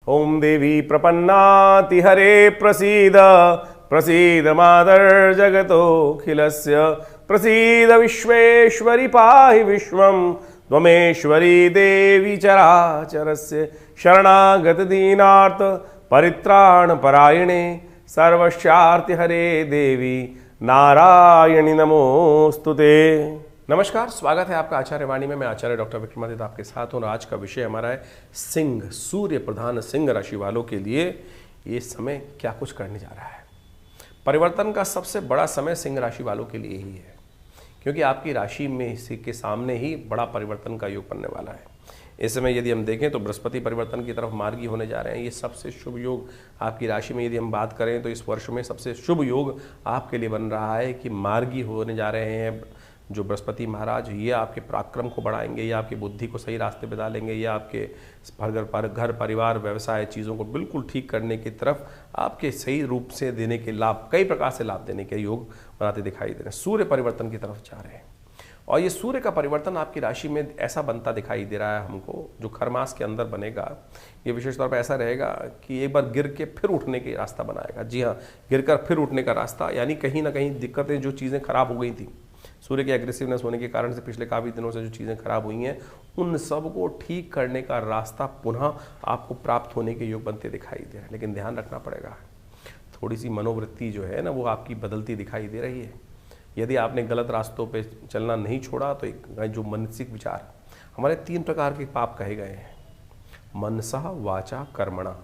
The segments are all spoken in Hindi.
ओम देवी प्रपन्नाति हरे प्रसीद प्रसीद मादर जगतोऽखिलस्य प्रसीद विश्वेश्वरी पाहि विश्वं त्वमेश्वरी देवी चराचरस्य शरणागत दीनार्थ परित्राण परायणे सर्वस्यार्ति हरे देवी नारायणी नमोस्तुते। नमस्कार, स्वागत है आपका आचार्य वाणी में। मैं आचार्य डॉक्टर विक्रमादित्य आपके साथ हूँ। आज का विषय हमारा है सिंह, सूर्य प्रधान सिंह राशि वालों के लिए ये समय क्या कुछ करने जा रहा है। परिवर्तन का सबसे बड़ा समय सिंह राशि वालों के लिए ही है, क्योंकि आपकी राशि में इसी के सामने ही बड़ा परिवर्तन का योग बनने वाला है। इस समय यदि हम देखें तो बृहस्पति परिवर्तन की तरफ मार्गी होने जा रहे हैं। ये सबसे शुभ योग आपकी राशि में यदि हम बात करें तो इस वर्ष में सबसे शुभ योग आपके लिए बन रहा है कि मार्गी होने जा रहे हैं जो बृहस्पति महाराज। ये आपके पराक्रम को बढ़ाएंगे, ये आपकी बुद्धि को सही रास्ते पे डालेंगे, ये आपके घर परिवार व्यवसाय चीज़ों को बिल्कुल ठीक करने की तरफ आपके सही रूप से देने के लाभ, कई प्रकार से लाभ देने के योग बनाते दिखाई दे रहे हैं। सूर्य परिवर्तन की तरफ जा रहे हैं और ये सूर्य का परिवर्तन आपकी राशि में ऐसा बनता दिखाई दे रहा है हमको, जो खर मास के अंदर बनेगा। ये विशेष तौर पर ऐसा रहेगा कि एक बार गिर के फिर उठने के रास्ता बनाएगा। जी हाँ, गिरकर फिर उठने का रास्ता, यानी कहीं ना कहीं दिक्कतें, जो चीज़ें खराब हो गई थी सूर्य के एग्रेसिवनेस होने के कारण से पिछले काफ़ी दिनों से जो चीज़ें खराब हुई हैं, उन सब को ठीक करने का रास्ता पुनः आपको प्राप्त होने के योग बनते दिखाई दे रहे हैं। लेकिन ध्यान रखना पड़ेगा, थोड़ी सी मनोवृत्ति जो है ना वो आपकी बदलती दिखाई दे रही है। यदि आपने गलत रास्तों पे चलना नहीं छोड़ा तो एक जो मानसिक विचार, हमारे 3 प्रकार के पाप कहे गए हैं, मनसा वाचा कर्मणा।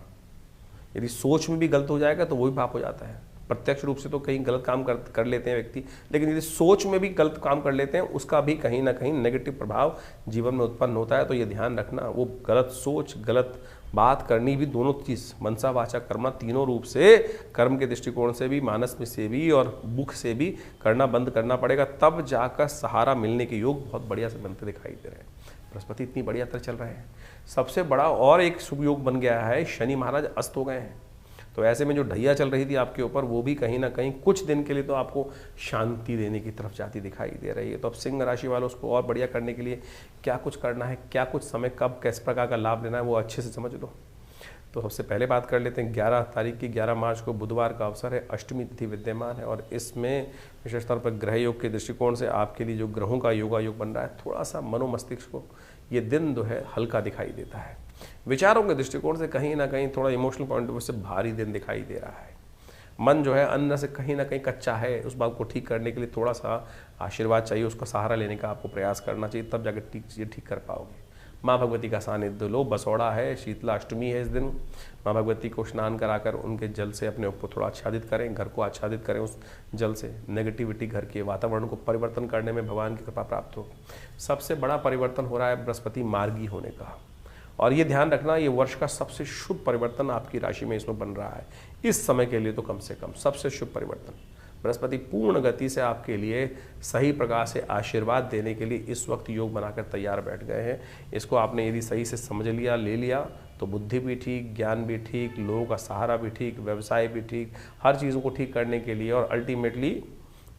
यदि सोच में भी गलत हो जाएगा तो वो भी पाप हो जाता है। प्रत्यक्ष रूप से तो कहीं गलत काम कर लेते हैं व्यक्ति, लेकिन यदि सोच में भी गलत काम कर लेते हैं उसका भी कहीं ना कहीं नेगेटिव प्रभाव जीवन में उत्पन्न होता है। तो ये ध्यान रखना, वो गलत सोच, गलत बात करनी भी, दोनों चीज़ मनसा वाचा कर्म, तीनों रूप से कर्म के दृष्टिकोण से भी, मानस में से भी और मुख से भी करना बंद करना पड़ेगा। तब जाकर सहारा मिलने के योग बहुत बढ़िया से बनते दिखाई दे रहे हैं। बृहस्पति इतनी बढ़िया तरह चल रहे हैं। सबसे बड़ा और एक शुभ योग बन गया है, शनि महाराज अस्त हो गए हैं। तो ऐसे में जो ढैया चल रही थी आपके ऊपर, वो भी कहीं ना कहीं कुछ दिन के लिए तो आपको शांति देने की तरफ जाती दिखाई दे रही है। तो अब सिंह राशि वालों उसको और बढ़िया करने के लिए क्या कुछ करना है, क्या कुछ समय, कब किस प्रकार का लाभ लेना है, वो अच्छे से समझ लो। तो सबसे पहले बात कर लेते हैं 11 तारीख की, 11 मार्च को बुधवार का अवसर है, अष्टमी तिथि विद्यमान है। और इसमें विशेष तौर पर ग्रह योग के दृष्टिकोण से आपके लिए जो ग्रहों का योग बन रहा है, थोड़ा सा मनोमस्तिष्क को ये दिन जो है हल्का दिखाई देता है। विचारों के दृष्टिकोण से कहीं ना कहीं थोड़ा इमोशनल पॉइंट ऑफ व्यू से भारी दिन दिखाई दे रहा है। मन जो है अन्न से कहीं ना कहीं कच्चा है, उस बात को ठीक करने के लिए थोड़ा सा आशीर्वाद चाहिए, उसका सहारा लेने का आपको प्रयास करना चाहिए, तब जाकर चीज़ें ठीक कर पाओगे। माँ भगवती का सानिध्य लो, बसौड़ा है, शीतला अष्टमी है इस दिन। माँ भगवती को स्नान कराकर उनके जल से अपने ऊपर थोड़ा आच्छादित करें, घर को आच्छादित करें उस जल से। नेगेटिविटी, घर के वातावरण को परिवर्तन करने में भगवान की कृपा प्राप्त हो। सबसे बड़ा परिवर्तन हो रहा है बृहस्पति मार्गी होने का, और ये ध्यान रखना, ये वर्ष का सबसे शुभ परिवर्तन आपकी राशि में इसमें बन रहा है इस समय के लिए। तो कम से कम सबसे शुभ परिवर्तन बृहस्पति पूर्ण गति से आपके लिए सही प्रकार से आशीर्वाद देने के लिए इस वक्त योग बनाकर तैयार बैठ गए हैं। इसको आपने यदि सही से समझ लिया, ले लिया, तो बुद्धि भी ठीक, ज्ञान भी ठीक, लोगों का सहारा भी ठीक, व्यवसाय भी ठीक, हर चीज़ों को ठीक करने के लिए और अल्टीमेटली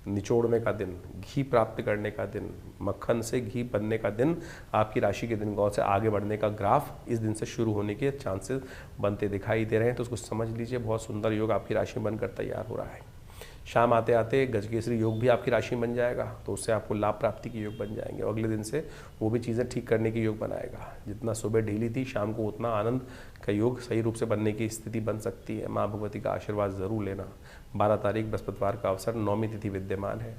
निचोड़ने का दिन, घी प्राप्त करने का दिन, मक्खन से घी बनने का दिन, आपकी राशि के दिन गौ से आगे बढ़ने का ग्राफ इस दिन से शुरू होने के चांसेस बनते दिखाई दे रहे हैं। तो उसको समझ लीजिए, बहुत सुंदर योग आपकी राशि में बनकर तैयार हो रहा है। शाम आते आते गजकेसरी योग भी आपकी राशि में बन जाएगा, तो उससे आपको लाभ प्राप्ति के योग बन जाएंगे। अगले दिन से वो भी चीज़ें ठीक करने के योग बनाएगा। जितना सुबह ढीली थी, शाम को उतना आनंद का योग सही रूप से बनने की स्थिति बन सकती है। माँ भगवती का आशीर्वाद ज़रूर लेना। 12 तारीख बृहस्पतिवार का अवसर, नौमी तिथि विद्यमान है,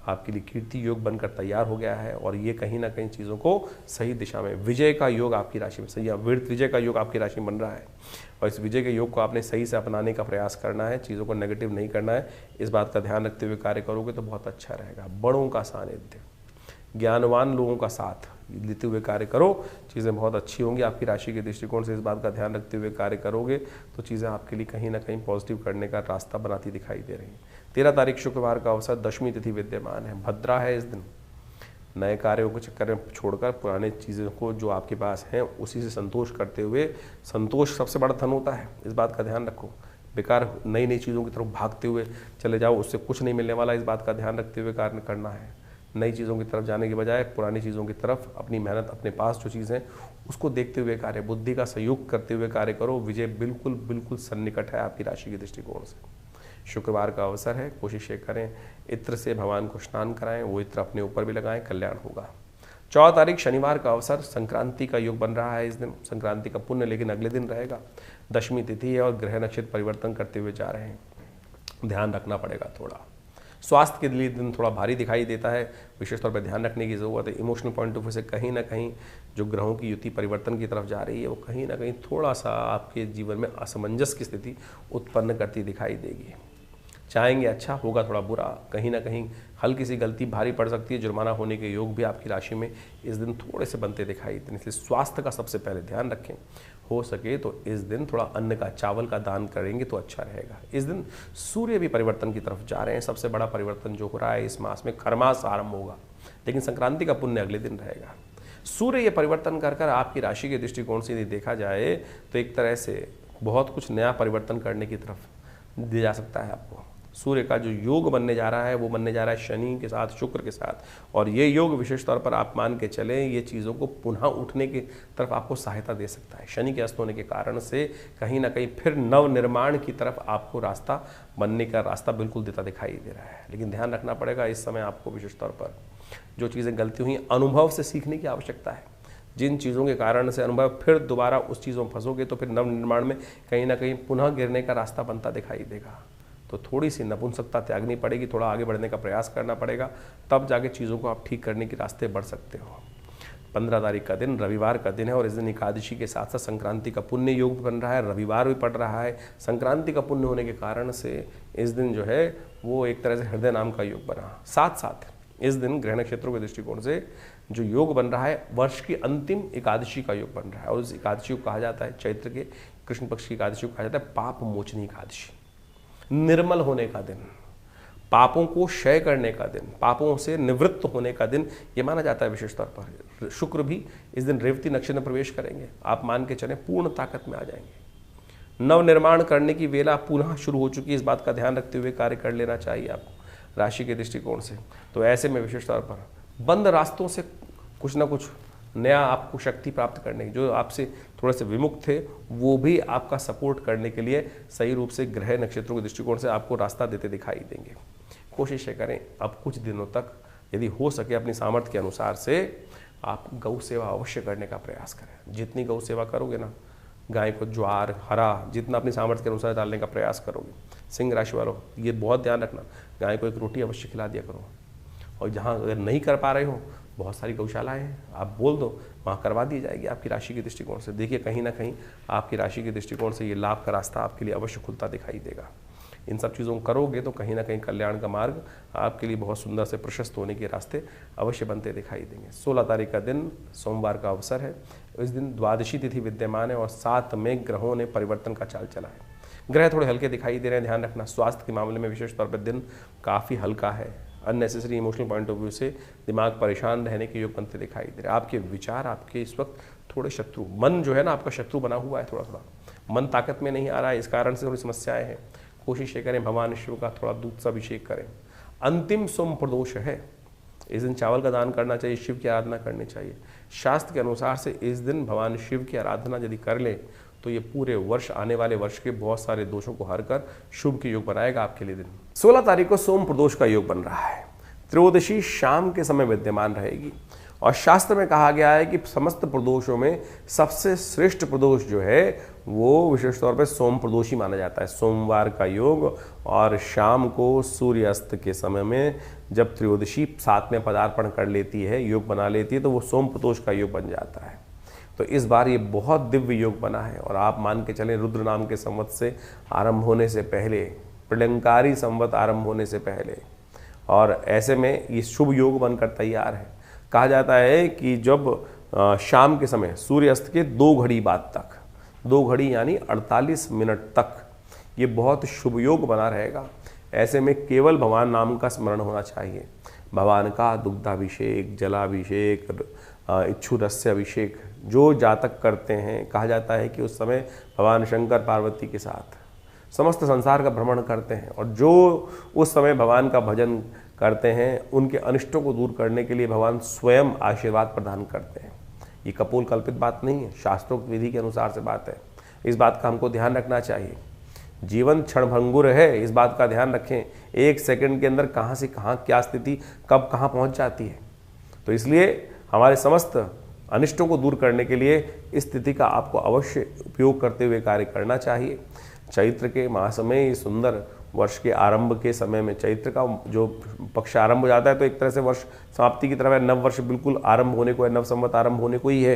आपके लिए कीर्ति योग बनकर तैयार हो गया है। और ये कहीं ना कहीं चीज़ों को सही दिशा में, विजय का योग आपकी राशि में, सही विजय का योग आपकी राशि में बन रहा है। और इस विजय के योग को आपने सही से अपनाने का प्रयास करना है, चीज़ों को नेगेटिव नहीं करना है। इस बात का ध्यान रखते हुए कार्य करोगे तो बहुत अच्छा रहेगा। बड़ों का सानिध्य, ज्ञानवान लोगों का साथ लेते हुए कार्य करो, चीज़ें बहुत अच्छी होंगी। आपकी राशि के दृष्टिकोण से इस बात का ध्यान रखते हुए कार्य करोगे तो चीज़ें आपके लिए कहीं ना कहीं पॉजिटिव करने का रास्ता बनाती दिखाई दे रही हैं। 13 तारीख शुक्रवार का अवसर, दशमी तिथि विद्यमान है, भद्रा है इस दिन। नए कार्यों के चक्कर में छोड़कर पुराने चीज़ों को जो आपके पास हैं उसी से संतोष करते हुए, संतोष सबसे बड़ा धन होता है, इस बात का ध्यान रखो। बेकार नई नई चीज़ों की तरफ भागते हुए चले जाओ, उससे कुछ नहीं मिलने वाला, इस बात का ध्यान रखते हुए कार्य करना है। नई चीज़ों की तरफ जाने के बजाय पुरानी चीज़ों की तरफ अपनी मेहनत, अपने पास जो चीज़ें उसको देखते हुए कार्य, बुद्धि का सहयोग करते हुए कार्य करो। विजय बिल्कुल बिल्कुल सन्निकट है आपकी राशि के दृष्टिकोण से। शुक्रवार का अवसर है, कोशिश ये करें इत्र से भगवान को स्नान कराएं, वो इत्र अपने ऊपर भी लगाएं, कल्याण होगा। 14 तारीख शनिवार का अवसर, संक्रांति का योग बन रहा है इस दिन। संक्रांति का पुण्य लेकिन अगले दिन रहेगा। दशमी तिथि है और ग्रह नक्षत्र परिवर्तन करते हुए जा रहे हैं, ध्यान रखना पड़ेगा थोड़ा। स्वास्थ्य के लिए दिन थोड़ा भारी दिखाई देता है, विशेष तौर पर ध्यान रखने की ज़रूरत है। इमोशनल पॉइंट ऑफ व्यू से कहीं ना कहीं जो ग्रहों की युति परिवर्तन की तरफ जा रही है वो कहीं ना कहीं थोड़ा सा आपके जीवन में असमंजस की स्थिति उत्पन्न करती दिखाई देगी। चाहेंगे अच्छा, होगा थोड़ा बुरा। कहीं ना कहीं हल्की सी गलती भारी पड़ सकती है, जुर्माना होने के योग भी आपकी राशि में इस दिन थोड़े से बनते दिखाई देते हैं। इसलिए स्वास्थ्य का सबसे पहले ध्यान रखें। हो सके तो इस दिन थोड़ा अन्न का, चावल का दान करेंगे तो अच्छा रहेगा। इस दिन सूर्य भी परिवर्तन की तरफ जा रहे हैं। सबसे बड़ा परिवर्तन जो हो रहा है इस मास में, खरमास आरंभ होगा, लेकिन संक्रांति का पुण्य अगले दिन रहेगा। सूर्य ये परिवर्तन कर कर आपकी राशि के दृष्टिकोण से यदि देखा जाए तो एक तरह से बहुत कुछ नया परिवर्तन करने की तरफ दिया जा सकता है आपको। सूर्य का जो योग बनने जा रहा है वो बनने जा रहा है शनि के साथ, शुक्र के साथ, और ये योग विशेष तौर पर आप मान के चलें ये चीज़ों को पुनः उठने की तरफ आपको सहायता दे सकता है। शनि के अस्त होने के कारण से कहीं ना कहीं फिर नव निर्माण की तरफ आपको रास्ता बनने का रास्ता बिल्कुल देता दिखाई दे रहा है। लेकिन ध्यान रखना पड़ेगा इस समय आपको विशेष तौर पर जो चीज़ें गलती हुई, अनुभव से सीखने की आवश्यकता है। जिन चीज़ों के कारण से अनुभव फिर दोबारा उस चीज़ों में फंसोगे तो फिर नव निर्माण में कहीं ना कहीं पुनः गिरने का रास्ता बनता दिखाई देगा। तो थोड़ी सी नपुंसकता त्यागनी पड़ेगी, थोड़ा आगे बढ़ने का प्रयास करना पड़ेगा, तब जाके चीज़ों को आप ठीक करने के रास्ते बढ़ सकते हो। 15 तारीख का दिन रविवार का दिन है और इस दिन एकादशी के साथ साथ संक्रांति का पुण्य योग भी बन रहा है, रविवार भी पड़ रहा है। संक्रांति का पुण्य होने के कारण से इस दिन जो है वो एक तरह से हृदय नाम का योग बना। साथ साथ इस दिन ग्रह नक्षत्रों के दृष्टिकोण से जो योग बन रहा है, वर्ष की अंतिम एकादशी का योग बन रहा है। और उस एकादशी को कहा जाता है, चैत्र के कृष्ण पक्ष की एकादशी को कहा जाता है पाप मोचनी एकादशी। निर्मल होने का दिन, पापों को क्षय करने का दिन, पापों से निवृत्त होने का दिन ये माना जाता है। विशेष तौर पर शुक्र भी इस दिन रेवती नक्षत्र में प्रवेश करेंगे। आप मान के चलें पूर्ण ताकत में आ जाएंगे। नव निर्माण करने की वेला पुनः शुरू हो चुकी है, इस बात का ध्यान रखते हुए कार्य कर लेना चाहिए आपको राशि के दृष्टिकोण से। तो ऐसे में विशेष तौर पर बंद रास्तों से कुछ ना कुछ नया आपको शक्ति प्राप्त करने की, जो आपसे थोड़े से विमुक्त थे वो भी आपका सपोर्ट करने के लिए सही रूप से ग्रह नक्षत्रों के दृष्टिकोण से आपको रास्ता देते दिखाई देंगे। कोशिश करें अब कुछ दिनों तक यदि हो सके अपनी सामर्थ्य के अनुसार से आप गौ सेवा अवश्य करने का प्रयास करें। जितनी गौ सेवा करोगे ना, गाय को ज्वार, हरा जितना अपनी सामर्थ्य के अनुसार डालने का प्रयास करोगे। सिंह राशि वालों ये बहुत ध्यान रखना, गाय को एक रोटी अवश्य खिला दिया करो। और जहाँ अगर नहीं कर पा रहे हो, बहुत सारी गौशालाएं हैं, आप बोल दो, वहाँ करवा दी जाएगी आपकी राशि के दृष्टिकोण से। देखिए कहीं ना कहीं आपकी राशि के दृष्टिकोण से ये लाभ का रास्ता आपके लिए अवश्य खुलता दिखाई देगा। इन सब चीज़ों को करोगे तो कहीं ना कहीं कल्याण का मार्ग आपके लिए बहुत सुंदर से प्रशस्त होने के रास्ते अवश्य बनते दिखाई देंगे। 16 तारीख का दिन सोमवार का अवसर है। इस दिन द्वादशी तिथि विद्यमान है और 7 में ग्रहों ने परिवर्तन का चाल चला है। ग्रह थोड़े हल्के दिखाई दे रहे हैं, ध्यान रखना। स्वास्थ्य के मामले में विशेष तौर पर दिन काफ़ी हल्का है। Unnecessary emotional point of view से दिमाग परेशान रहने के योग बनते दिखाई दे रहे हैं। आपके विचार आपके इस वक्त थोड़े शत्रु, मन जो है ना आपका शत्रु बना हुआ है, थोड़ा थोड़ा मन ताकत में नहीं आ रहा है, इस कारण से थोड़ी समस्याएं हैं। कोशिश ये करें भगवान शिव का थोड़ा दूध सा अभिषेक करें। अंतिम सोम प्रदोष है, इस दिन चावल का दान करना चाहिए, शिव की आराधना करनी चाहिए। शास्त्र के अनुसार से इस दिन भगवान शिव की आराधना यदि कर ले तो ये पूरे वर्ष, आने वाले वर्ष के बहुत सारे दोषों को हर कर शुभ के योग बनाएगा आपके लिए दिन। 16 तारीख को सोम प्रदोष का योग बन रहा है। त्रयोदशी शाम के समय विद्यमान रहेगी और शास्त्र में कहा गया है कि समस्त प्रदोषों में सबसे श्रेष्ठ प्रदोष जो है वो विशेष तौर पर सोम प्रदोष ही माना जाता है। सोमवार का योग और शाम को सूर्यास्त के समय में जब त्रयोदशी साथ में पदार्पण कर लेती है, योग बना लेती है, तो वो सोम प्रदोष का योग बन जाता है। तो इस बार ये बहुत दिव्य योग बना है और आप मान के चलें रुद्र नाम के संवत से आरंभ होने से पहले, प्रलंकारी संवत आरंभ होने से पहले, और ऐसे में ये शुभ योग बनकर तैयार है। कहा जाता है कि जब शाम के समय सूर्यास्त के 2 घड़ी बाद तक, 2 घड़ी यानी 48 मिनट तक ये बहुत शुभ योग बना रहेगा। ऐसे में केवल भगवान नाम का स्मरण होना चाहिए। भगवान का दुग्धाभिषेक, जलाभिषेक, इच्छुरस्य अभिषेक जो जातक करते हैं, कहा जाता है कि उस समय भगवान शंकर पार्वती के साथ समस्त संसार का भ्रमण करते हैं और जो उस समय भगवान का भजन करते हैं, उनके अनिष्टों को दूर करने के लिए भगवान स्वयं आशीर्वाद प्रदान करते हैं। ये कपोल कल्पित बात नहीं है, शास्त्रोक्त विधि के अनुसार से बात है। इस बात का हमको ध्यान रखना चाहिए। जीवन क्षणभंगुर है, इस बात का ध्यान रखें। एक सेकंड के अंदर कहाँ से कहाँ क्या स्थिति कब कहाँ पहुँच जाती है। तो इसलिए हमारे समस्त अनिष्टों को दूर करने के लिए इस तिथि का आपको अवश्य उपयोग करते हुए कार्य करना चाहिए। चैत्र के मास में, ये सुंदर वर्ष के आरंभ के समय में, चैत्र का जो पक्ष आरंभ हो जाता है तो एक तरह से वर्ष समाप्ति की तरफ है, नव वर्ष बिल्कुल आरंभ होने को है, नव संवत आरंभ होने को ही है।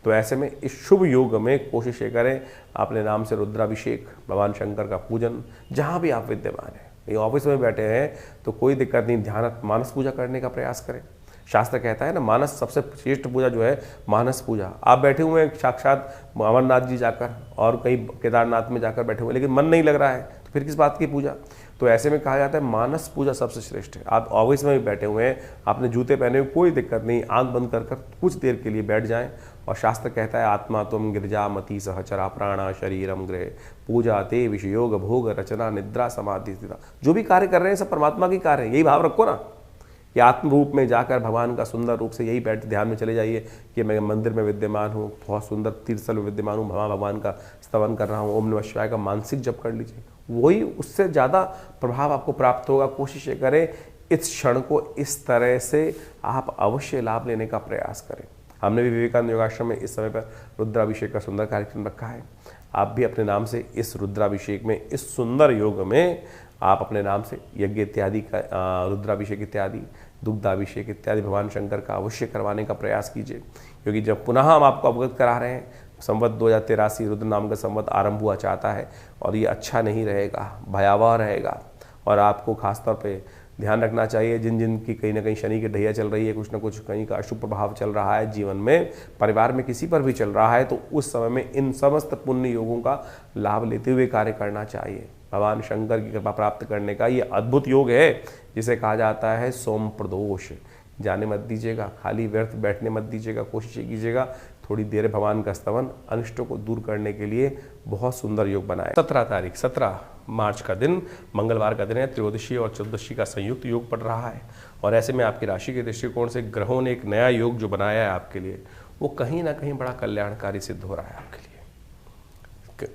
तो ऐसे में इस शुभ योग में कोशिश ये करें अपने नाम से रुद्राभिषेक, भगवान शंकर का पूजन, जहाँ भी आप विद्यमान हैं। ये ऑफिस में बैठे हैं तो कोई दिक्कत नहीं, ध्यान मानस पूजा करने का प्रयास करें। शास्त्र कहता है ना, मानस सबसे श्रेष्ठ पूजा जो है मानस पूजा। आप बैठे हुए हैं साक्षात अमरनाथ जी जाकर और कहीं केदारनाथ में जाकर बैठे हुए, लेकिन मन नहीं लग रहा है, तो फिर किस बात की पूजा। तो ऐसे में कहा जाता है मानस पूजा सबसे श्रेष्ठ है। आप ऑफिस में भी बैठे हुए हैं, आपने जूते पहने हुए, कोई दिक्कत नहीं, आंख बंद कर कर कुछ देर के लिए बैठ जाएं। और शास्त्र कहता है आत्मा तुम गिरजा मति सहचरा प्राणा शरीरम गृह पूजा ते विषयोग भोग रचना निद्रा समाधि स्थिता। जो भी कार्य कर रहे हैं सब परमात्मा की कार्य है, यही भाव रखो ना। ये आत्म रूप में जाकर भगवान का सुंदर रूप से यही बैठ ध्यान में चले जाइए कि मैं मंदिर में विद्यमान हूँ, बहुत सुंदर तीर्थस्थल में विद्यमान हूँ, भगवान का स्तवन कर रहा हूँ, ओम नमः शिवाय का मानसिक जप कर लीजिए, वही उससे ज़्यादा प्रभाव आपको प्राप्त होगा। कोशिश ये करें इस क्षण को इस तरह से आप अवश्य लाभ लेने का प्रयास करें। हमने भी विवेकानंद योगाश्रम में इस समय पर रुद्राभिषेक का सुंदर कार्यक्रम रखा है। आप भी अपने नाम से इस रुद्राभिषेक में, इस सुंदर योग में आप अपने नाम से यज्ञ इत्यादि का, रुद्राभिषेक इत्यादि, दुग्धाभिषेक इत्यादि भगवान शंकर का अवश्य करवाने का प्रयास कीजिए। क्योंकि जब पुनः हम आपको अवगत करा रहे हैं, संवत 2083 रुद्र नाम का संवत आरंभ हुआ चाहता है और ये अच्छा नहीं रहेगा, भयावह रहेगा। और आपको खासतौर पे ध्यान रखना चाहिए, जिन जिन की कहीं ना कहीं शनि की ढैया चल रही है, कुछ ना कुछ कहीं का अशुभ प्रभाव चल रहा है जीवन में, परिवार में किसी पर भी चल रहा है, तो उस समय में इन समस्त पुण्य योगों का लाभ लेते हुए कार्य करना चाहिए। भगवान शंकर की कृपा प्राप्त करने का ये अद्भुत योग है जिसे कहा जाता है सोम प्रदोष। जाने मत दीजिएगा, खाली व्यर्थ बैठने मत दीजिएगा, कोशिश कीजिएगा थोड़ी देर भगवान का स्तवन अनिष्टों को दूर करने के लिए बहुत सुंदर योग बनाए। 17 मार्च का दिन मंगलवार का दिन है, त्रयोदशी और चतुर्दशी का संयुक्त योग पड़ रहा है। और ऐसे में आपकी राशि के दृष्टिकोण से ग्रहों ने एक नया योग जो बनाया है आपके लिए, वो कहीं ना कहीं बड़ा कल्याणकारी सिद्ध हो रहा है आपके लिए,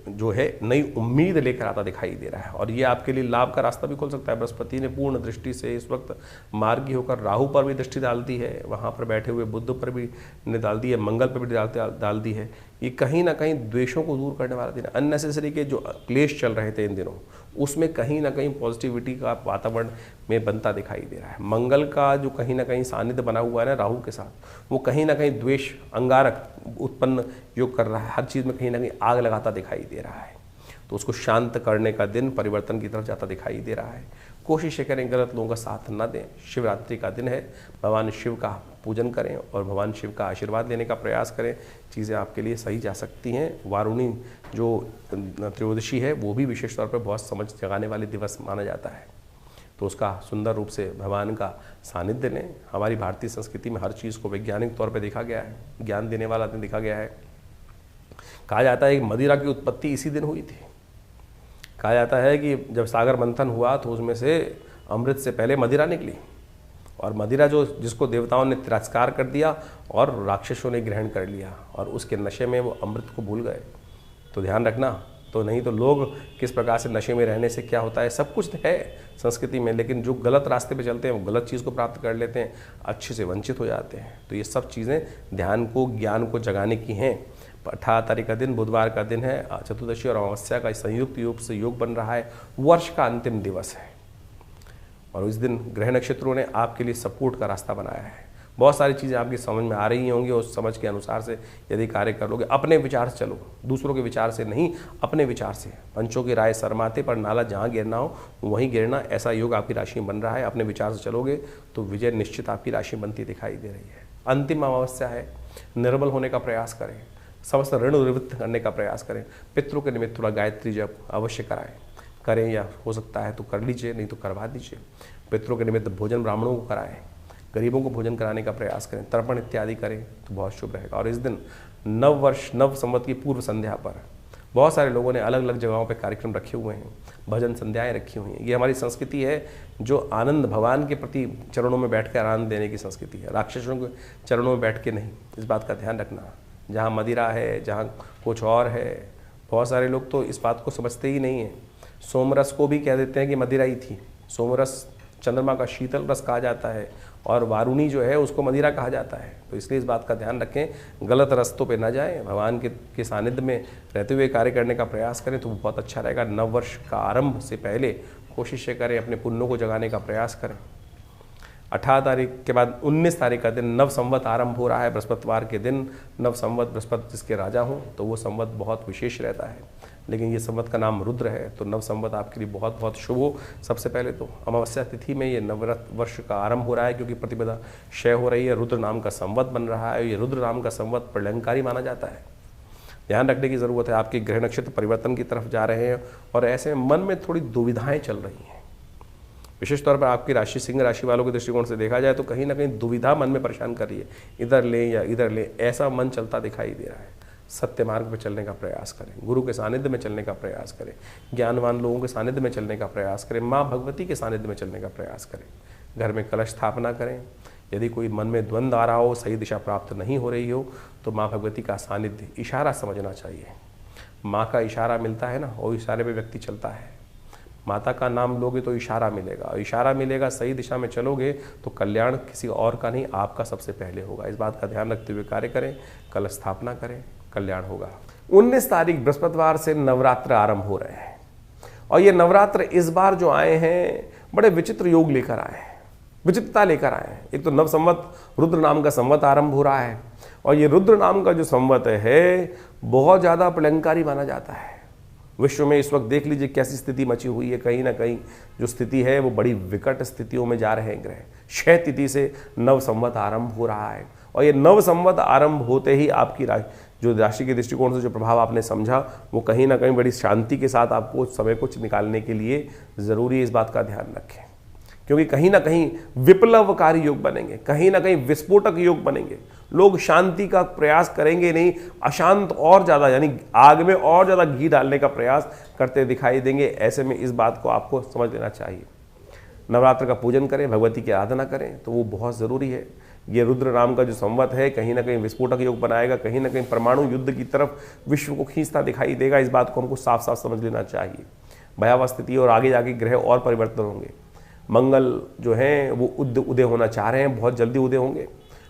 जो है नई उम्मीद लेकर आता दिखाई दे रहा है। और ये आपके लिए लाभ का रास्ता भी खोल सकता है। बृहस्पति ने पूर्ण दृष्टि से इस वक्त मार्गी होकर राहु पर भी दृष्टि डाल दी है, वहाँ पर बैठे हुए बुध पर भी ने डाल दी है, मंगल पर भी डाल दी है। ये कहीं ना कहीं द्वेषों को दूर करने वाला दिन है। अननेसेसरी के जो क्लेश चल रहे थे इन दिनों, उसमें कहीं ना कहीं पॉजिटिविटी का वातावरण में बनता दिखाई दे रहा है। मंगल का जो कहीं ना कहीं सानिध्य बना हुआ है ना राहु के साथ, वो कहीं ना कहीं द्वेष अंगारक उत्पन्न योग कर रहा है, हर चीज़ में कहीं ना कहीं आग लगाता दिखाई दे रहा है। तो उसको शांत करने का दिन परिवर्तन की तरफ जाता दिखाई दे रहा है। कोशिश करें गलत लोगों का साथ न दें। शिवरात्रि का दिन है, भगवान शिव का पूजन करें और भगवान शिव का आशीर्वाद लेने का प्रयास करें, चीज़ें आपके लिए सही जा सकती हैं। वारुणी जो त्रयोदशी है वो भी विशेष तौर पर बहुत समझ जगाने वाले दिवस माना जाता है। तो उसका सुंदर रूप से भगवान का सानिध्य लें। हमारी भारतीय संस्कृति में हर चीज़ को वैज्ञानिक तौर पर देखा गया है, ज्ञान देने वाला दिन देखा गया है। कहा जाता है कि मदिरा की उत्पत्ति इसी दिन हुई थी। कहा जाता है कि जब सागर मंथन हुआ तो उसमें से अमृत से पहले मदिरा निकली, और मदिरा जिसको देवताओं ने तिरस्कार कर दिया और राक्षसों ने ग्रहण कर लिया, और उसके नशे में वो अमृत को भूल गए। तो ध्यान रखना, तो नहीं तो लोग किस प्रकार से नशे में रहने से क्या होता है, सब कुछ है संस्कृति में, लेकिन जो गलत रास्ते पे चलते हैं वो गलत चीज़ को प्राप्त कर लेते हैं, अच्छे से वंचित हो जाते हैं। तो ये सब चीज़ें ध्यान को, ज्ञान को जगाने की हैं। 18 तारीख का दिन बुधवार का दिन है, चतुर्दशी और अमावस्या का संयुक्त योग से योग बन रहा है, वर्ष का अंतिम दिवस है। और इस दिन ग्रह नक्षत्रों ने आपके लिए सपोर्ट का रास्ता बनाया है। बहुत सारी चीज़ें आपकी समझ में आ रही होंगी, उस समझ के अनुसार से यदि कार्य कर लोगे, अपने विचार से चलो, दूसरों के विचार से नहीं, अपने विचार से। पंचों की राय सरमाते पर नाला जहाँ गिरना हो वहीं गिरना, ऐसा योग आपकी राशि में बन रहा है। अपने विचार से चलोगे तो विजय निश्चित आपकी राशि में बनती दिखाई दे रही है। अंतिम अमावस्या है, निर्बल होने का प्रयास करें, समस्त ऋण निवृत्त करने का प्रयास करें। पितरों के निमित्त थोड़ा गायत्री जप अवश्य करें, या हो सकता है तो कर लीजिए, नहीं तो करवा दीजिए। पितरों के निमित्त भोजन ब्राह्मणों को कराएं, गरीबों को भोजन कराने का प्रयास करें, तर्पण इत्यादि करें तो बहुत शुभ रहेगा। और इस दिन नव वर्ष, नव संवत की पूर्व संध्या पर बहुत सारे लोगों ने अलग अलग जगहों पे कार्यक्रम रखे हुए हैं, भजन संध्याएं रखी हुई हैं। ये हमारी संस्कृति है जो आनंद भगवान के प्रति चरणों में बैठ कर आनंद देने की संस्कृति है, राक्षसों के चरणों में बैठ के नहीं। इस बात का ध्यान रखना। जहाँ मदिरा है, जहाँ कुछ और है, बहुत सारे लोग तो इस बात को समझते ही नहीं हैं। सोमरस को भी कह देते हैं कि मदिरा ही थी। सोमरस चंद्रमा का शीतल रस कहा जाता है और वारुणी जो है उसको मदिरा कहा जाता है। तो इसलिए इस बात का ध्यान रखें, गलत रास्तों पे ना जाएं, भगवान के सानिध्य में रहते हुए कार्य करने का प्रयास करें तो वो बहुत अच्छा रहेगा। नव वर्ष का आरंभ से पहले कोशिश करें, अपने पुण्यों को जगाने का प्रयास करें। 18 तारीख के बाद 19 तारीख का दिन नव संवत आरंभ हो रहा है, बृहस्पतिवार के दिन। नव संवत बृहस्पति जिसके राजा हों तो वो संवत बहुत विशेष रहता है, लेकिन ये संवत का नाम रुद्र है, तो नव संवत आपके लिए बहुत बहुत शुभ हो। सबसे पहले तो अमावस्या तिथि में ये नवरत्न वर्ष का आरंभ हो रहा है, क्योंकि प्रतिपदा क्षय हो रही है, रुद्र नाम का संवत बन रहा है। ये रुद्र नाम का संवत प्रलयंकारी माना जाता है। ध्यान रखने की ज़रूरत है, आपके ग्रह नक्षत्र परिवर्तन की तरफ जा रहे हैं और ऐसे में मन में थोड़ी दुविधाएं चल रही हैं। विशेष तौर पर आपकी राशि सिंह राशि वालों के दृष्टिकोण से देखा जाए तो कहीं ना कहीं दुविधा मन में परेशान कर रही है, इधर ले या इधर ले, ऐसा मन चलता दिखाई दे रहा है। सत्य मार्ग पर चलने का प्रयास करें, गुरु के सानिध्य में चलने का प्रयास करें, ज्ञानवान लोगों के सानिध्य में चलने का प्रयास करें, माँ भगवती के सानिध्य में चलने का प्रयास करें। घर में कलश स्थापना करें। यदि कोई मन में द्वंद्व आ रहा हो, सही दिशा प्राप्त नहीं हो रही हो, तो माँ भगवती का सानिध्य इशारा समझना चाहिए। माँ का इशारा मिलता है ना, वो इशारे पे व्यक्ति चलता है। माता का नाम लोगे तो इशारा मिलेगा, इशारा मिलेगा, सही दिशा में चलोगे तो कल्याण किसी और का नहीं, आपका सबसे पहले होगा। इस बात का ध्यान रखते हुए कार्य करें, कलश स्थापना करें, कल्याण होगा। 19 तारीख बृहस्पतिवार से नवरात्र आरंभ हो रहे हैं और ये नवरात्र इस बार जो आए हैं बड़े विचित्र योग लेकर आए हैं, विचित्रता लेकर आए हैं। एक तो नव संवत रुद्र नाम का संवत आरंभ हो रहा है और ये रुद्र नाम का जो संवत है बहुत ज़्यादा प्रलयंकारी माना जाता है। विश्व में इस वक्त देख लीजिए कैसी स्थिति मची हुई है। कहीं ना कहीं जो स्थिति है वो बड़ी विकट स्थितियों में जा रहे हैं ग्रह। क्षय तिथि से नव संवत आरंभ हो रहा है और ये नव संवत आरंभ होते ही आपकी जो राशि के दृष्टिकोण से जो प्रभाव आपने समझा वो कहीं ना कहीं बड़ी शांति के साथ आपको समय कुछ निकालने के लिए ज़रूरी है। इस बात का ध्यान रखें, क्योंकि कहीं ना कहीं विप्लवकारी योग बनेंगे, कहीं ना कहीं विस्फोटक योग बनेंगे। लोग शांति का प्रयास करेंगे नहीं, अशांत और ज़्यादा, यानी आग में और ज़्यादा घी डालने का प्रयास करते दिखाई देंगे। ऐसे में इस बात को आपको समझ लेना चाहिए। नवरात्र का पूजन करें, भगवती की आराधना करें तो वो बहुत ज़रूरी है। ये रुद्र नाम का जो संवत है कहीं ना कहीं विस्फोटक योग बनाएगा, कहीं ना कहीं परमाणु युद्ध की तरफ विश्व को खींचता दिखाई देगा। इस बात को हमको साफ साफ समझ लेना चाहिए। भयावह स्थिति और आगे जाके ग्रह और परिवर्तन होंगे। मंगल जो है वो उदय होना चाह रहे हैं, बहुत जल्दी उदय होंगे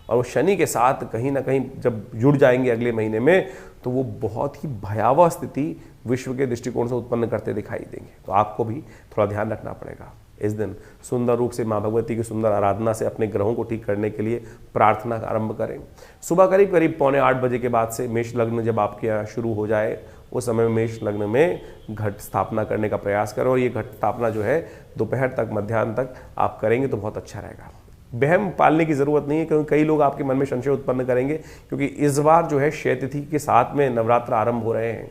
और वो शनि के साथ कहीं ना कहीं जब जुड़ जाएंगे अगले महीने में तो वो बहुत ही भयावह स्थिति विश्व के दृष्टिकोण से उत्पन्न करते दिखाई देंगे। तो आपको भी थोड़ा ध्यान रखना पड़ेगा। इस दिन सुंदर रूप से माँ भगवती की सुंदर आराधना से अपने ग्रहों को ठीक करने के लिए प्रार्थना आरंभ करें। सुबह करीब करीब 7:45 बजे के बाद से मेष लग्न जब आपके यहाँ शुरू हो जाए उस समय में मेष लग्न में घट स्थापना करने का प्रयास करें और ये घट स्थापना जो है दोपहर तक मध्याह्न तक आप करेंगे तो बहुत अच्छा रहेगा। वहम पालने की ज़रूरत नहीं है, क्योंकि कई लोग आपके मन में संशय उत्पन्न करेंगे, क्योंकि इस बार जो है क्षय तिथि के साथ में नवरात्र आरंभ हो रहे हैं।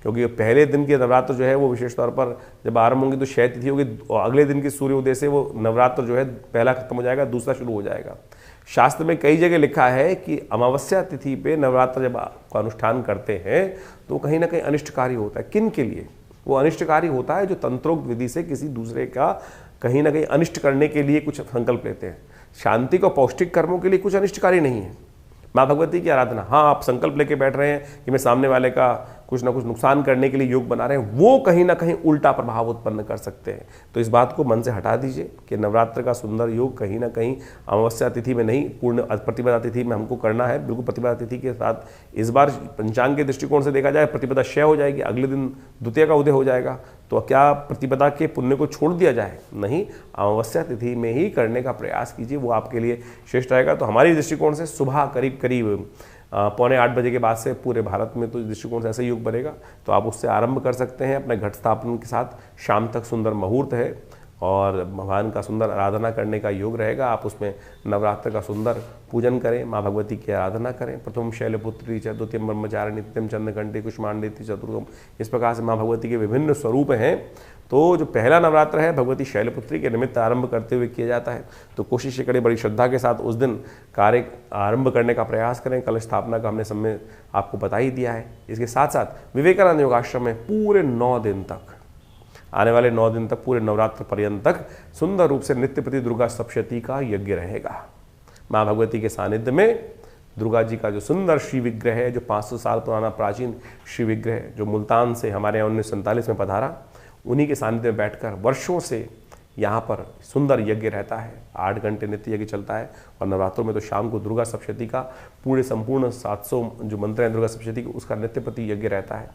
क्योंकि पहले दिन के नवरात्र जो है वो विशेष तौर पर जब आरंभ होंगे तो क्षय तिथि होगी और अगले दिन के सूर्योदय से वो नवरात्र जो है पहला खत्म हो जाएगा, दूसरा शुरू हो जाएगा। शास्त्र में कई जगह लिखा है कि अमावस्या तिथि पे नवरात्र जब आप अनुष्ठान करते हैं तो कहीं ना कहीं अनिष्टकारी होता है। किन के लिए वो अनिष्टकारी होता है? जो तंत्रोक्त विधि से किसी दूसरे का कहीं ना कहीं अनिष्ट करने के लिए कुछ संकल्प लेते हैं। शांति को पौष्टिक कर्मों के लिए कुछ अनिष्टकारी नहीं है। माँ भगवती की आराधना, हाँ आप संकल्प लेके बैठ रहे हैं कि मैं सामने वाले का कुछ ना कुछ नुकसान करने के लिए योग बना रहे हैं, वो कहीं ना कहीं उल्टा प्रभाव उत्पन्न कर सकते हैं। तो इस बात को मन से हटा दीजिए कि नवरात्र का सुंदर योग कहीं ना कहीं अमावस्या तिथि में नहीं, पूर्ण प्रतिपदा तिथि में हमको करना है। बिल्कुल प्रतिपदा तिथि के साथ इस बार पंचांग के दृष्टिकोण से देखा जाए प्रतिपदा क्षय हो जाएगी, अगले दिन द्वितीय का उदय हो जाएगा। तो क्या प्रतिपदा के पुण्य को छोड़ दिया जाए? नहीं, अमावस्या तिथि में ही करने का प्रयास कीजिए, वो आपके लिए श्रेष्ठ रहेगा। तो हमारी दृष्टिकोण से सुबह करीब 7:45 बजे के बाद से पूरे भारत में तो इस दृष्टिकोण से ऐसा योग बनेगा, तो आप उससे आरंभ कर सकते हैं अपने घट स्थापन के साथ। शाम तक सुंदर मुहूर्त है, और भगवान का सुंदर आराधना करने का योग रहेगा। आप उसमें नवरात्र का सुंदर पूजन करें, माँ भगवती की आराधना करें। प्रथम शैलपुत्री च, द्वितीयम ब्रह्मचारिणी, तृतीयम चंद्रघंटी कुष्मांडेति, चतुर्थम, इस प्रकार से माँ भगवती के विभिन्न स्वरूप हैं। तो जो पहला नवरात्र है भगवती शैलपुत्री के निमित्त आरंभ करते हुए किया जाता है। तो कोशिश करें बड़ी श्रद्धा के साथ उस दिन कार्य आरंभ करने का प्रयास करें। कलश स्थापना का हमने समय आपको बता ही दिया है। इसके साथ साथ विवेकानंद योगाश्रम में पूरे 9 दिन तक, आने वाले 9 दिन तक, पूरे नवरात्र पर्यंत तक सुंदर रूप से नित्य प्रति दुर्गा सप्तशती का यज्ञ रहेगा। माँ भगवती के सानिध्य में दुर्गा जी का जो सुंदर श्री विग्रह है, जो 500 साल पुराना प्राचीन श्री विग्रह है, जो मुल्तान से हमारे यहाँ 1947 में पधारा, उन्हीं के सानिध्य में बैठकर वर्षों से यहाँ पर सुंदर यज्ञ रहता है। 8 घंटे नित्य यज्ञ चलता है। और नवरात्रों में तो शाम को दुर्गा सप्तशती का पूरे संपूर्ण 700 जो मंत्र हैं दुर्गा सप्तशती के, उसका नित्य प्रति यज्ञ रहता है।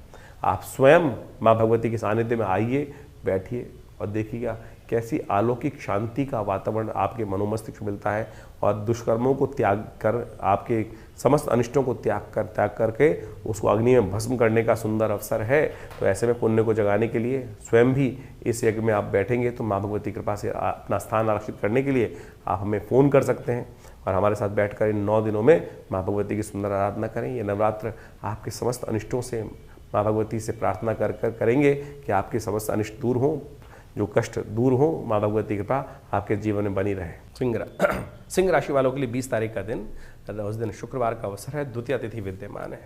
आप स्वयं माँ भगवती के सानिध्य में आइए, बैठिए और देखिएगा कैसी अलौकिक शांति का वातावरण आपके मनोमस्तिष्क मिलता है। और दुष्कर्मों को त्याग कर, आपके समस्त अनिष्टों को त्याग करके उसको अग्नि में भस्म करने का सुंदर अवसर है। तो ऐसे में पुण्य को जगाने के लिए स्वयं भी इस यज्ञ में आप बैठेंगे तो माँ भगवती कृपा से अपना स्थान आरक्षित करने के लिए आप हमें फ़ोन कर सकते हैं और हमारे साथ बैठकर इन 9 दिनों में माँ भगवती की सुंदर आराधना करें। ये नवरात्र आपके समस्त अनिष्टों से माँ भगवती से प्रार्थना कर करेंगे कि आपके समस्त अनिष्ट दूर हों, जो कष्ट दूर हो। माँ भगवती की कृपा आपके जीवन में बनी रहे। सिंह राशि वालों के लिए 20 तारीख का दिन, उस दिन शुक्रवार का अवसर है। द्वितीय तिथि विद्यमान है।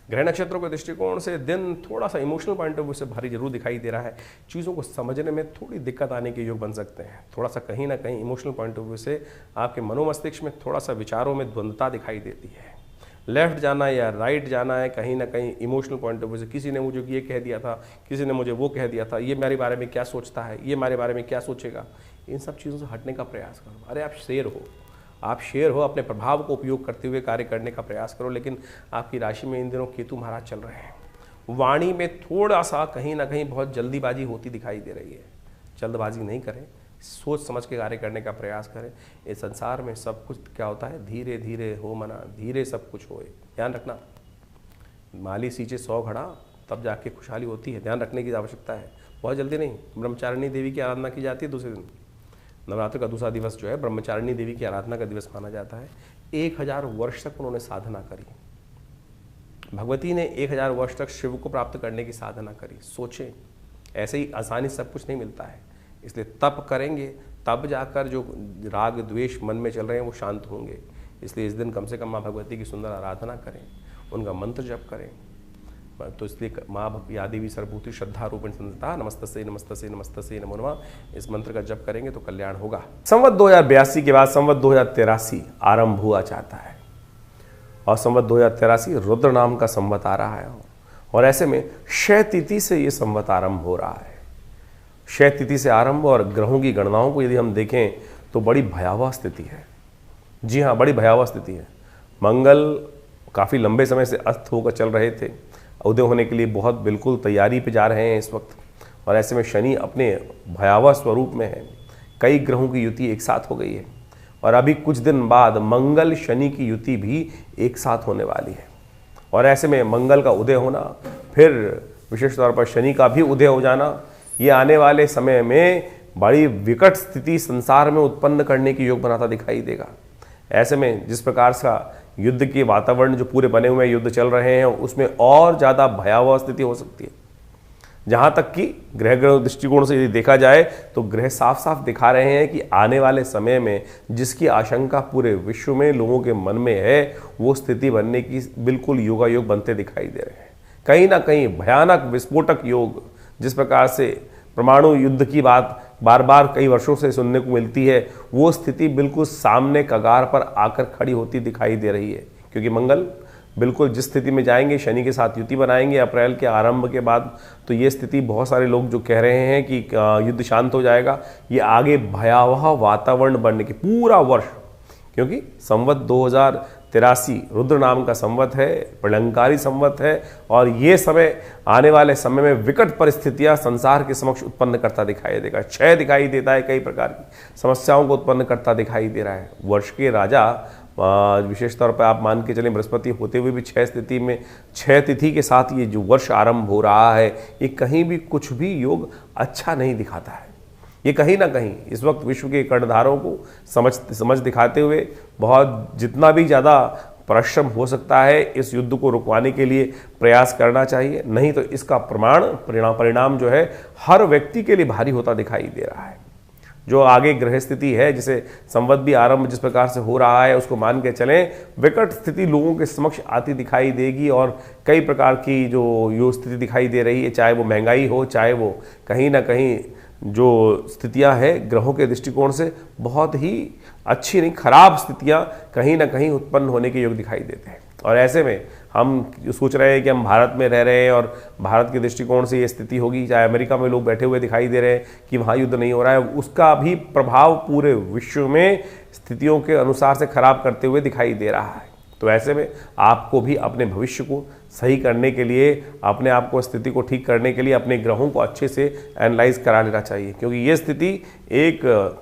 ग्रह नक्षत्रों के दृष्टिकोण से दिन थोड़ा सा इमोशनल पॉइंट ऑफ व्यू से भारी जरूर दिखाई दे रहा है। चीज़ों को समझने में थोड़ी दिक्कत आने के योग बन सकते हैं। थोड़ा सा कहीं ना कहीं इमोशनल पॉइंट ऑफ व्यू से आपके मनोमस्तिष्क में थोड़ा सा विचारों में द्वंद्वता दिखाई देती है। लेफ्ट जाना या राइट जाना है, कहीं ना कहीं इमोशनल पॉइंट ऑफ व्यू से किसी ने मुझे ये कह दिया था, किसी ने मुझे वो कह दिया था, ये मेरे बारे में क्या सोचता है, ये मेरे बारे में क्या सोचेगा, इन सब चीज़ों से हटने का प्रयास करो। अरे आप शेर हो, अपने प्रभाव को उपयोग करते हुए कार्य करने का प्रयास करो। लेकिन आपकी राशि में इन दिनों केतु महाराज चल रहे हैं। वाणी में थोड़ा सा कहीं ना कहीं बहुत जल्दीबाजी होती दिखाई दे रही है। जल्दबाजी नहीं करें, सोच समझ के कार्य करने का प्रयास करें। इस संसार में सब कुछ क्या होता है, धीरे धीरे हो मना, धीरे सब कुछ होए। ध्यान रखना, माली सींचे 100 घड़ा, तब जाके खुशहाली होती है। ध्यान रखने की आवश्यकता है, बहुत जल्दी नहीं। ब्रह्मचारिणी देवी की आराधना की जाती है दूसरे दिन। नवरात्र का दूसरा दिवस जो है ब्रह्मचारिणी देवी की आराधना का दिवस माना जाता है। 1000 वर्ष तक उन्होंने साधना करी। भगवती ने 1000 वर्ष तक शिव को प्राप्त करने की साधना करी। सोचें, ऐसे ही आसानी सब कुछ नहीं मिलता है। इसलिए तप करेंगे, तब जाकर जो राग द्वेष मन में चल रहे हैं वो शांत होंगे। इसलिए इस दिन कम से कम माँ भगवती की सुंदर आराधना करें, उनका मंत्र जप करें। तो इसलिए माँ या देवी सर्वभूति श्रद्धा रूपेण संस्था नमस्तसे नमस्तसे नमस्तसे नमो नमः, इस मंत्र का जप करेंगे तो कल्याण होगा। संवत 2082 के बाद संवत 2083 आरंभ हुआ चाहता है और संवत 2083 रुद्र नाम का संवत आ रहा है। और ऐसे में क्षय तिथि से ये संवत आरंभ हो रहा है। क्षय तिथि से आरंभ, और ग्रहों की गणनाओं को यदि हम देखें तो बड़ी भयावह स्थिति है। जी हाँ, बड़ी भयावह स्थिति है। मंगल काफ़ी लंबे समय से अस्त होकर चल रहे थे, उदय होने के लिए बहुत बिल्कुल तैयारी पे जा रहे हैं इस वक्त। और ऐसे में शनि अपने भयावह स्वरूप में है। कई ग्रहों की युति एक साथ हो गई है और अभी कुछ दिन बाद मंगल शनि की युति भी एक साथ होने वाली है। और ऐसे में मंगल का उदय होना, फिर विशेष तौर पर शनि का भी उदय हो जाना, ये आने वाले समय में बड़ी विकट स्थिति संसार में उत्पन्न करने की योग बनाता दिखाई देगा। ऐसे में जिस प्रकार का युद्ध के वातावरण जो पूरे बने हुए युद्ध चल रहे हैं, उसमें और ज़्यादा भयावह स्थिति हो सकती है। जहाँ तक कि ग्रह दृष्टिकोण से यदि देखा जाए तो ग्रह साफ साफ दिखा रहे हैं कि आने वाले समय में जिसकी आशंका पूरे विश्व में लोगों के मन में है, वो स्थिति बनने की बिल्कुल योगायोग बनते दिखाई दे रहे हैं। कहीं ना कहीं भयानक विस्फोटक योग, जिस प्रकार से परमाणु युद्ध की बात बार बार कई वर्षों से सुनने को मिलती है, वो स्थिति बिल्कुल सामने कगार पर आकर खड़ी होती दिखाई दे रही है। क्योंकि मंगल बिल्कुल जिस स्थिति में जाएंगे, शनि के साथ युति बनाएंगे अप्रैल के आरंभ के बाद, तो ये स्थिति बहुत सारे लोग जो कह रहे हैं कि युद्ध शांत हो जाएगा, ये आगे भयावह वातावरण बनने की पूरा वर्ष, क्योंकि संवत 2083 रुद्र नाम का संवत है, प्रलंकारी संवत है। और ये समय आने वाले समय में विकट परिस्थितियां संसार के समक्ष उत्पन्न करता दिखाई देगा। क्षय दिखाई देता है, कई प्रकार की समस्याओं को उत्पन्न करता दिखाई दे रहा है। वर्ष के राजा विशेष तौर पर आप मान के चलें बृहस्पति होते हुए भी क्षय तिथि के साथ ये जो वर्ष आरंभ हो रहा है, ये कहीं भी कुछ भी योग अच्छा नहीं दिखाता है। ये कहीं ना कहीं इस वक्त विश्व के कर्णधारों को समझ दिखाते हुए बहुत जितना भी ज़्यादा परिश्रम हो सकता है इस युद्ध को रुकवाने के लिए प्रयास करना चाहिए, नहीं तो इसका परिणाम जो है हर व्यक्ति के लिए भारी होता दिखाई दे रहा है। जो आगे ग्रह स्थिति है, जिसे संवत भी आरंभ जिस प्रकार से हो रहा है, उसको मान के चलें विकट स्थिति लोगों के समक्ष आती दिखाई देगी और कई प्रकार की जो स्थिति दिखाई दे रही है, चाहे वो महंगाई हो, चाहे वो कहीं ना कहीं जो स्थितियां हैं ग्रहों के दृष्टिकोण से बहुत ही अच्छी नहीं, खराब स्थितियां कहीं ना कहीं उत्पन्न होने के योग दिखाई देते हैं। और ऐसे में हम सोच रहे हैं कि हम भारत में रह रहे हैं और भारत के दृष्टिकोण से ये स्थिति होगी, चाहे अमेरिका में लोग बैठे हुए दिखाई दे रहे हैं कि वहाँ युद्ध नहीं हो रहा है, उसका भी प्रभाव पूरे विश्व में स्थितियों के अनुसार से खराब करते हुए दिखाई दे रहा है। तो ऐसे में आपको भी अपने भविष्य को सही करने के लिए, अपने आप को स्थिति को ठीक करने के लिए अपने ग्रहों को अच्छे से एनालाइज करा लेना चाहिए, क्योंकि ये स्थिति एक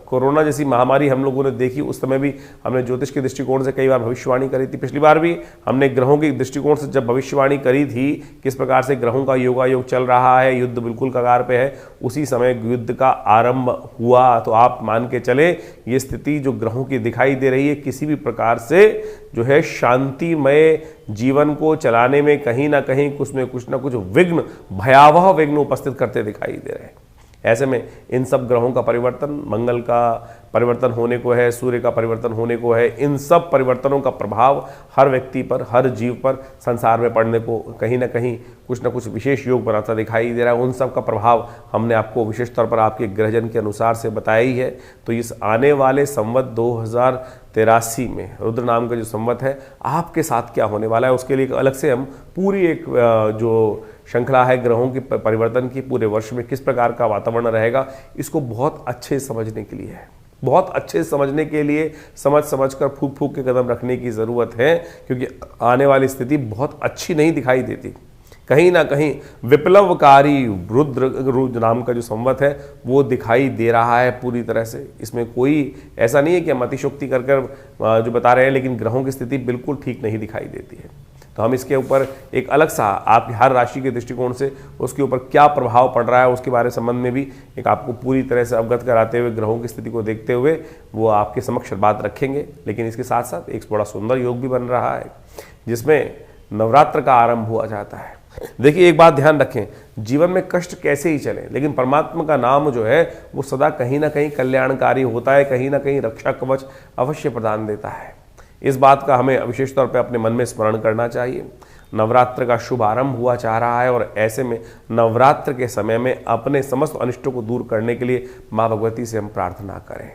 कोरोना जैसी महामारी हम लोगों ने देखी, उस समय भी हमने ज्योतिष के दृष्टिकोण से कई बार भविष्यवाणी करी थी। पिछली बार भी हमने ग्रहों के दृष्टिकोण से जब भविष्यवाणी करी थी, किस प्रकार से ग्रहों का योगायोग चल रहा है, युद्ध बिल्कुल कगार पे है, उसी समय युद्ध का आरंभ हुआ। तो आप मान के चले ये स्थिति जो ग्रहों की दिखाई दे रही है किसी भी प्रकार से जो है शांतिमय जीवन को चलाने में कहीं ना कहीं कुछ ना कुछ विघ्न, भयावह विघ्न उपस्थित करते दिखाई दे रहे हैं। ऐसे में इन सब ग्रहों का परिवर्तन, मंगल का परिवर्तन होने को है, सूर्य का परिवर्तन होने को है, इन सब परिवर्तनों का प्रभाव हर व्यक्ति पर, हर जीव पर संसार में पड़ने को कहीं ना कहीं कुछ ना कुछ विशेष योग बनाता दिखाई दे रहा है। उन सब का प्रभाव हमने आपको विशेष तौर पर आपके ग्रहजन के अनुसार से बताया ही है। तो इस आने वाले संवत 2083 में रुद्र नाम का जो संवत है आपके साथ क्या होने वाला है, उसके लिए अलग से हम पूरी एक जो श्रृंखला है ग्रहों के परिवर्तन की, पूरे वर्ष में किस प्रकार का वातावरण रहेगा, इसको बहुत अच्छे समझने के लिए है। बहुत अच्छे समझने के लिए समझ कर फूक फूक के कदम रखने की ज़रूरत है, क्योंकि आने वाली स्थिति बहुत अच्छी नहीं दिखाई देती। कहीं ना कहीं विप्लवकारी रुद्र नाम का जो संवत है वो दिखाई दे रहा है पूरी तरह से। इसमें कोई ऐसा नहीं है कि हम अतिशोक्ति कर जो बता रहे हैं, लेकिन ग्रहों की स्थिति बिल्कुल ठीक नहीं दिखाई देती है। तो हम इसके ऊपर एक अलग सा आपकी हर राशि के दृष्टिकोण से उसके ऊपर क्या प्रभाव पड़ रहा है उसके बारे संबंध में भी एक आपको पूरी तरह से अवगत कराते हुए, ग्रहों की स्थिति को देखते हुए वो आपके समक्ष बात रखेंगे। लेकिन इसके साथ साथ एक बड़ा सुंदर योग भी बन रहा है जिसमें नवरात्र का आरंभ हुआ जाता है। देखिए एक बात ध्यान रखें, जीवन में कष्ट कैसे ही चले, लेकिन परमात्मा का नाम जो है वो सदा कहीं ना कहीं कल्याणकारी होता है, कहीं ना कहीं रक्षा कवच अवश्य प्रदान देता है। इस बात का हमें विशेष तौर पे अपने मन में स्मरण करना चाहिए। नवरात्र का शुभ आरंभ हुआ चाह रहा है और ऐसे में नवरात्र के समय में अपने समस्त अनिष्टों को दूर करने के लिए माँ भगवती से हम प्रार्थना करें।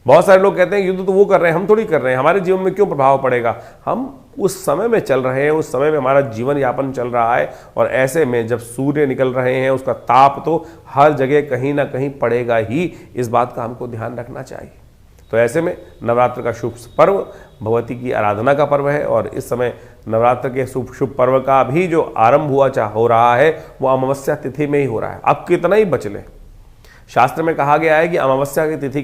बहुत सारे लोग कहते हैं युद्ध तो वो कर रहे हैं, हम थोड़ी कर रहे हैं, हमारे जीवन में क्यों प्रभाव पड़ेगा। हम उस समय में चल रहे हैं, उस समय में हमारा जीवन यापन चल रहा है और ऐसे में जब सूर्य निकल रहे हैं उसका ताप तो हर जगह कहीं ना कहीं पड़ेगा ही। इस बात का हमको ध्यान रखना चाहिए। तो ऐसे में नवरात्र का शुभ पर्व भगवती की आराधना का पर्व है और इस समय नवरात्र के शुभ पर्व का भी जो आरंभ हो रहा है वो अमावस्या तिथि में ही हो रहा है। आप कितना ही बच लें, शास्त्र में कहा गया है कि अमावस्या की तिथि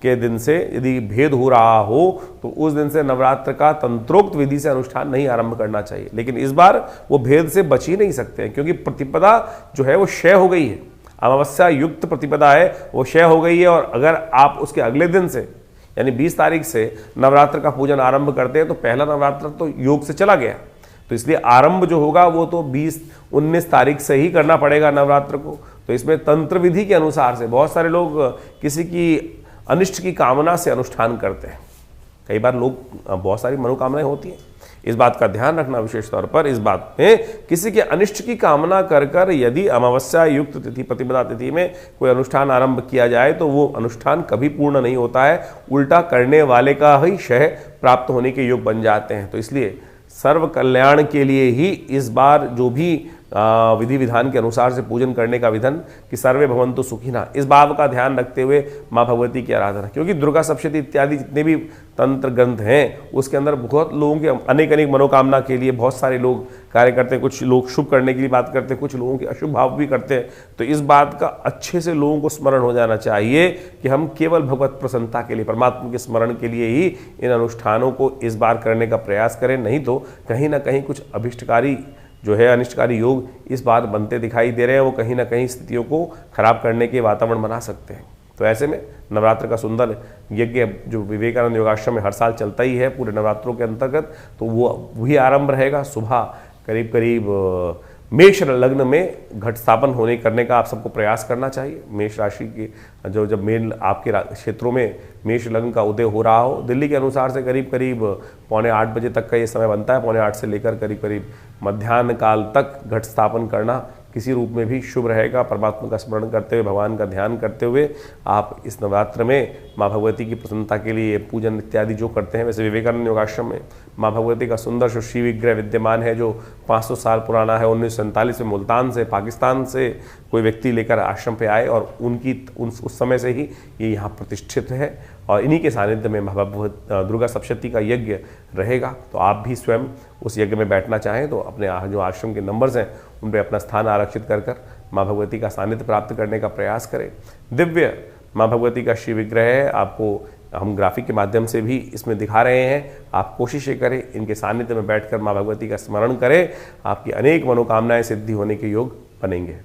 के दिन से यदि भेद हो रहा हो तो उस दिन से नवरात्र का तंत्रोक्त विधि से अनुष्ठान नहीं आरंभ करना चाहिए। लेकिन इस बार वो भेद से बच ही नहीं सकते क्योंकि प्रतिपदा जो है वो क्षय हो गई है। अमावस्या युक्त प्रतिपदा है वो क्षय हो गई है और अगर आप उसके अगले दिन से यानी 20 तारीख से नवरात्र का पूजन आरंभ करते हैं तो पहला नवरात्र तो योग से चला गया। तो इसलिए आरंभ जो होगा वो तो 20-19 तारीख से ही करना पड़ेगा नवरात्र को। तो इसमें तंत्र विधि के अनुसार से बहुत सारे लोग किसी की अनिष्ट की कामना से अनुष्ठान करते हैं। कई बार लोग बहुत सारी मनोकामनाएं होती हैं, इस बात का ध्यान रखना विशेष तौर पर। इस बात में किसी के अनिष्ट की कामना कर यदि अमावस्या युक्त तिथि प्रतिपदा तिथि में कोई अनुष्ठान आरंभ किया जाए तो वो अनुष्ठान कभी पूर्ण नहीं होता है, उल्टा करने वाले का ही क्षय प्राप्त होने के योग बन जाते हैं। तो इसलिए सर्व कल्याण के लिए ही इस बार जो भी विधि विधान के अनुसार से पूजन करने का विधान कि सर्वे भवन्तु सुखिनः, इस बात का ध्यान रखते हुए माँ भगवती की आराधना, क्योंकि दुर्गा सप्तशती इत्यादि जितने भी तंत्र ग्रंथ हैं उसके अंदर बहुत लोगों के अनेक मनोकामना के लिए बहुत सारे लोग कार्य करते हैं। कुछ लोग शुभ करने की बात करते हैं, कुछ लोगों के अशुभ भाव भी करते हैं। तो इस बात का अच्छे से लोगों को स्मरण हो जाना चाहिए कि हम केवल भगवत प्रसन्नता के लिए, परमात्मा के स्मरण के लिए ही इन अनुष्ठानों को इस बार करने का प्रयास करें, नहीं तो कहीं ना कहीं कुछ अभिष्टकारी जो है अनिष्टकारी योग इस बार बनते दिखाई दे रहे हैं, वो कहीं ना कहीं स्थितियों को खराब करने के वातावरण बना सकते हैं। तो ऐसे में नवरात्र का सुंदर यज्ञ जो विवेकानंद योगाश्रम में हर साल चलता ही है पूरे नवरात्रों के अंतर्गत, तो वो वही आरंभ रहेगा। सुबह करीब करीब मेष लग्न में घट स्थापन करने का आप सबको प्रयास करना चाहिए। मेष राशि के जब मेल आपके क्षेत्रों में मेष लग्न का उदय हो रहा हो, दिल्ली के अनुसार से करीब करीब 7:45 बजे तक का ये समय बनता है। 7:45 से लेकर करीब करीब मध्याह्न काल तक घट स्थापन करना किसी रूप में भी शुभ रहेगा। परमात्मा का स्मरण करते हुए, भगवान का ध्यान करते हुए आप इस नवरात्र में माँ भगवती की प्रसन्नता के लिए पूजन इत्यादि जो करते हैं। वैसे विवेकानंद योगाश्रम में माँ भगवती का सुंदर श्री विग्रह विद्यमान है जो 500 साल पुराना है। 1947 में मुल्तान से, पाकिस्तान से कोई व्यक्ति लेकर आश्रम पे आए और उस समय से ही ये यहाँ प्रतिष्ठित है और इन्हीं के सानिध्य में दुर्गा सप्तशती का यज्ञ रहेगा। तो आप भी स्वयं उस यज्ञ में बैठना चाहें तो अपने जो आश्रम के नंबर्स हैं उन पर अपना स्थान आरक्षित कर माँ भगवती का सानिध्य प्राप्त करने का प्रयास करें। दिव्य माँ भगवती का श्री विग्रह है, आपको हम ग्राफिक के माध्यम से भी इसमें दिखा रहे हैं। आप कोशिश करें, इनके सानिध्य में बैठकर माँ भगवती का स्मरण करें, आपकी अनेक मनोकामनाएं सिद्धि होने के योग बनेंगे।